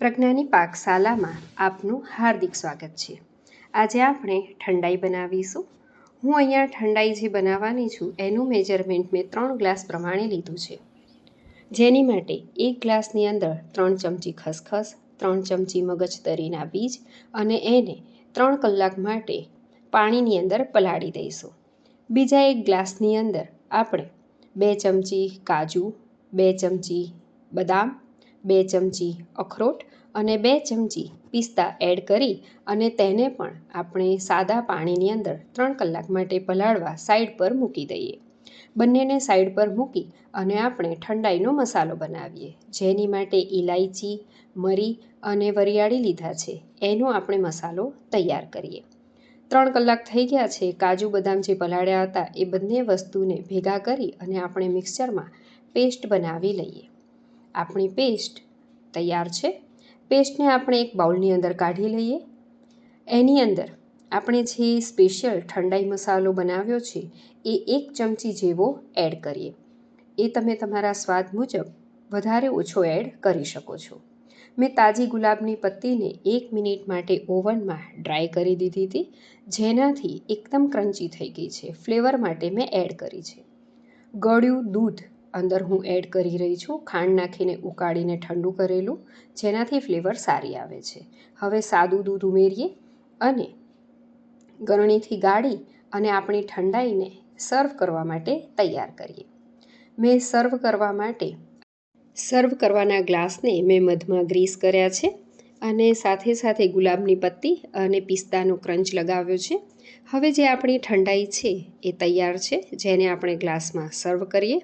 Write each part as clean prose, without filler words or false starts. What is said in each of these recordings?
પ્રજ્ઞાની પાકશાલામાં આપનું હાર્દિક સ્વાગત છે। આજે આપણે ઠંડાઈ બનાવીશું। હું અહીંયા ઠંડાઈ જે બનાવવાની છું એનું મેજરમેન્ટ મેં 3 ગ્લાસ પ્રમાણે લીધું છે, જેની માટે 1 ગ્લાસની અંદર 3 ચમચી ખસખસ, 3 ચમચી મગજતરીના બીજ અને એને 3 કલાક માટે પાણીની અંદર પલાળી દઈશું। બીજા 1 ગ્લાસની અંદર આપણે 2 ચમચી કાજુ, 2 ચમચી બદામ, 2 ચમચી અખરોટ અને 2 ચમચી પિસ્તા એડ કરી અને તેને પણ આપણે સાદા પાણીની અંદર 3 કલાક માટે પલાળવા સાઈડ પર મૂકી દઈએ। બંનેને સાઈડ પર મૂકી અને આપણે ઠંડાઈનો મસાલો બનાવીએ, જેની માટે ઇલાયચી, મરી અને વરિયાળી લીધા છે, એનો આપણે મસાલો તૈયાર કરીએ। 3 કલાક થઈ ગયા છે। કાજુ બદામ જે પલાળ્યા હતા એ બંને વસ્તુને ભેગા કરી અને આપણે મિક્સચરમાં પેસ્ટ બનાવી લઈએ। આપણી પેસ્ટ તૈયાર છે। પેસ્ટને આપણે એક બાઉલની અંદર કાઢી લઈએ। એની અંદર આપણે જે સ્પેશિયલ ઠંડાઈ મસાલો બનાવ્યો છે એ 1 ચમચી જેવો એડ કરીએ। એ તમે તમારા સ્વાદ મુજબ વધારે ઓછો એડ કરી શકો છો। મેં તાજી ગુલાબની પત્તીને 1 મિનિટ માટે ઓવનમાં ડ્રાય કરી દીધી હતી, જેનાથી એકદમ ક્રન્ચી થઈ ગઈ છે। ફ્લેવર માટે મેં એડ કરી છે। ગળ્યું દૂધ અંદર હું એડ કરી રહી છું, ખાંડ નાખીને ઉકાળીને ઠંડુ કરેલું, જેનાથી ફ્લેવર સારી આવે છે। હવે સાદું દૂધ ઉમેરીએ અને ગરણીથી ગાળી અને આપણી ઠંડાઈને સર્વ કરવા માટે તૈયાર કરીએ। મેં સર્વ કરવાના ગ્લાસને મેં મધમાં ગ્રીસ કર્યા છે અને સાથે સાથે ગુલાબની પત્તી અને પિસ્તાનો ક્રંચ લગાવ્યો છે। હવે જે આપણી ઠંડાઈ છે એ તૈયાર છે, જેને આપણે ગ્લાસમાં સર્વ કરીએ।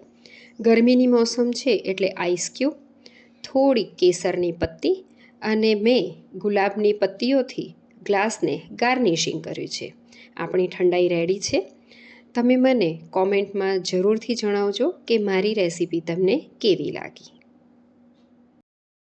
ગરમીની મોસમ છે એટલે આઈસ ક્યુબ, થોડી કેસરની પત્તી અને મેં ગુલાબની પત્તીઓથી ગ્લાસને ગાર્નિશિંગ કર્યું છે। આપણી ઠંડાઈ રેડી છે। તમે મને કોમેન્ટમાં જરૂરથી જણાવજો કે મારી રેસીપી તમને કેવી લાગી।